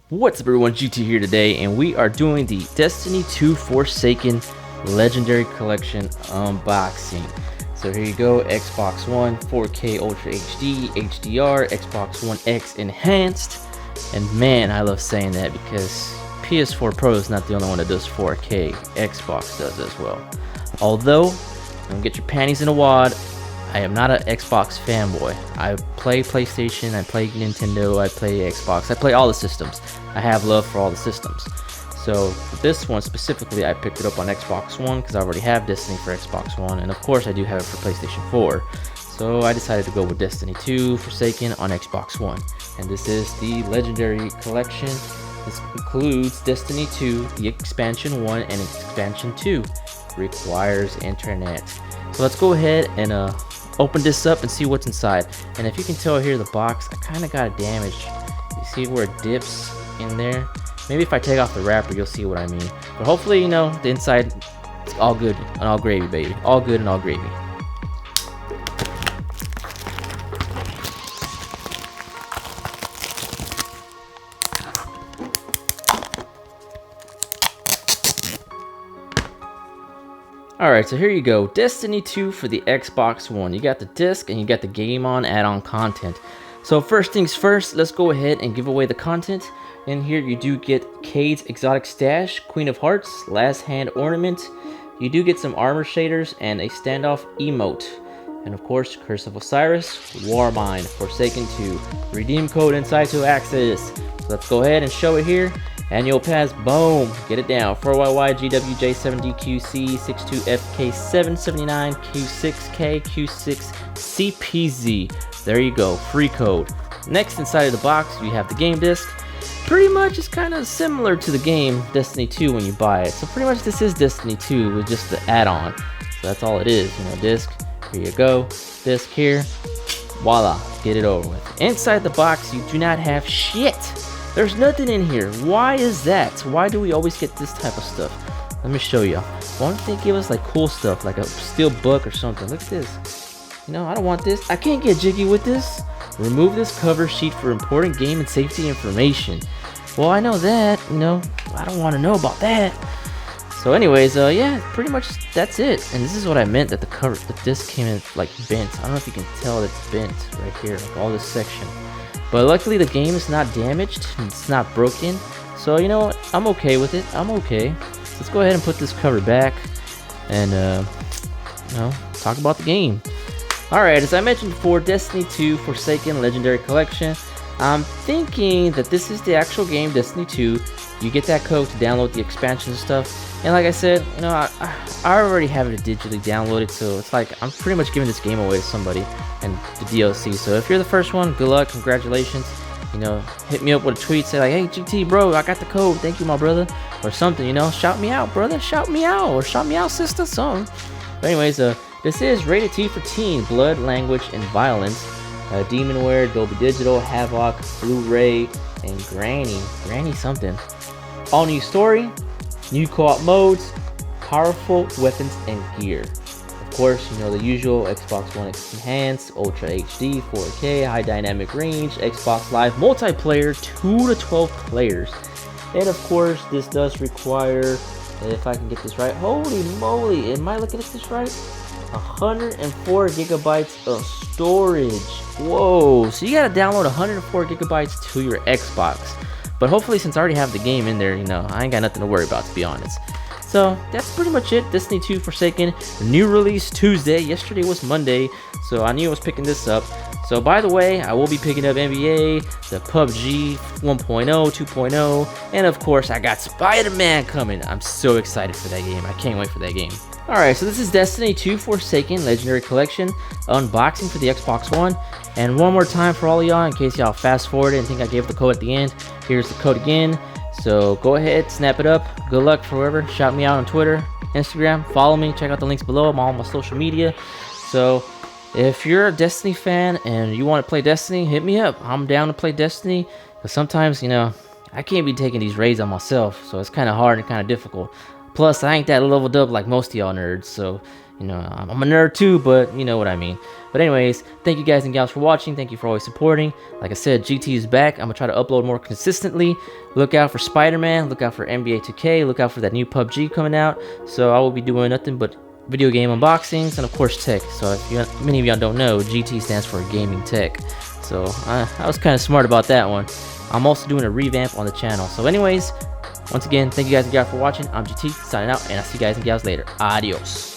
What's up everyone, GT here today, and we are doing the Destiny 2 Forsaken Legendary Collection unboxing. So here you go, Xbox One, 4K Ultra HD, HDR, Xbox One X Enhanced, and man, I love saying that because PS4 Pro is not the only one that does 4K, Xbox does as well. Although, don't get your panties in a wad, I am not an Xbox fanboy. I play PlayStation, I play Nintendo, I play Xbox, I play all the systems. I have love for all the systems. So for this one specifically, I picked it up on Xbox One because I already have Destiny for Xbox One, and of course I do have it for PlayStation 4. So I decided to go with Destiny 2 Forsaken on Xbox One. And this is the Legendary Collection. This includes Destiny 2, the Expansion 1, and Expansion 2. Requires internet. So let's go ahead and open this up and see what's inside. And if you can tell here, the box, I kind of got it damaged. You see where it dips in there? Maybe if I take off the wrapper, you'll see what I mean. But hopefully, you know, the inside, it's all good and all gravy, baby. All good and all gravy. Alright, so here you go, Destiny 2 for the Xbox One. You got the disc and you got the Game On add-on content. So first things first, let's go ahead and give away the content. In here you do get Cayde's Exotic Stash, Queen of Hearts, Last Hand Ornament. You do get some armor shaders and a standoff emote. And of course, Curse of Osiris, Warmind, Forsaken 2. Redeem code inside to access. So let's go ahead and show it here. Annual pass, boom, get it down. 4YY GWJ7DQ662FK779Q6KQ6CPZ. There you go, free code. Next, inside of the box, you have the game disc. Pretty much it's kind of similar to the game Destiny 2 when you buy it. So pretty much this is Destiny 2 with just the add-on. So that's all it is, you know, disc. Here you go, disc here. Voila, get it over with. Inside the box, you do not have shit. There's nothing in here. Why is that? Why do we always get this type of stuff? Let me show you. Why don't they give us like cool stuff, like a steel book or something? Look at this. You know, I don't want this. I can't get jiggy with this. Remove this cover sheet for important game and safety information. Well, I know that. You know, I don't want to know about that. So anyways, yeah, pretty much that's it. And this is what I meant that the disc came in like bent. I don't know if you can tell that it's bent right here, like all this section. But luckily the game is not damaged, it's not broken, so you know what, I'm okay with it, I'm okay. Let's go ahead and put this cover back and you know, talk about the game. Alright, as I mentioned before, Destiny 2 Forsaken Legendary Collection. I'm thinking that this is the actual game, Destiny 2. You get that code to download the expansions and stuff. And like I said, you know, I already have it digitally downloaded, so it's like I'm pretty much giving this game away to somebody and the DLC. So if you're the first one, good luck, congratulations. You know, hit me up with a tweet, say like, hey GT bro, I got the code, thank you my brother, or something. You know, shout me out brother, shout me out, or shout me out sister, something. But anyways, this is rated T for teen, blood, language, and violence. Demonware, Dolby Digital, Havoc, Blu-ray, and Granny something. All new story, new co-op modes, powerful weapons and gear. Of course, you know the usual, Xbox One X Enhanced, Ultra HD, 4K, high dynamic range, Xbox Live multiplayer, 2 to 12 players. And of course, this does require, if I can get this right, holy moly, am I looking at this right? 104 gigabytes of storage. Whoa, so you gotta download 104 gigabytes to your Xbox. But hopefully, since I already have the game in there, you know, I ain't got nothing to worry about, to be honest. So that's pretty much it. Destiny 2 Forsaken, new release Tuesday. Yesterday was Monday, so I knew I was picking this up. So by the way, I will be picking up NBA, the PUBG 1.0, 2.0, and of course I got Spider-Man coming. I'm so excited for that game. I can't wait for that game. Alright, so this is Destiny 2 Forsaken Legendary Collection unboxing for the Xbox One. And one more time for all of y'all, in case y'all fast forwarded and think I gave the code at the end, here's the code again. So go ahead, snap it up. Good luck for whoever. Shout me out on Twitter, Instagram, follow me, check out the links below. I'm all on my social media. So if you're a Destiny fan and you want to play Destiny, hit me up. I'm down to play Destiny, because sometimes, you know, I can't be taking these raids on myself, so it's kind of hard and kind of difficult. Plus, I ain't that leveled up like most of y'all nerds, so, you know, I'm a nerd too, but you know what I mean. But anyways, thank you guys and gals for watching. Thank you for always supporting. Like I said, GT is back. I'm going to try to upload more consistently. Look out for Spider-Man. Look out for NBA 2K. Look out for that new PUBG coming out. So I will be doing nothing but video game unboxings and, of course, tech. So if many of y'all don't know, GT stands for Gaming Tech. So I was kind of smart about that one. I'm also doing a revamp on the channel. So anyways, once again, thank you guys and gals for watching. I'm GT, signing out, and I'll see you guys and gals later. Adios.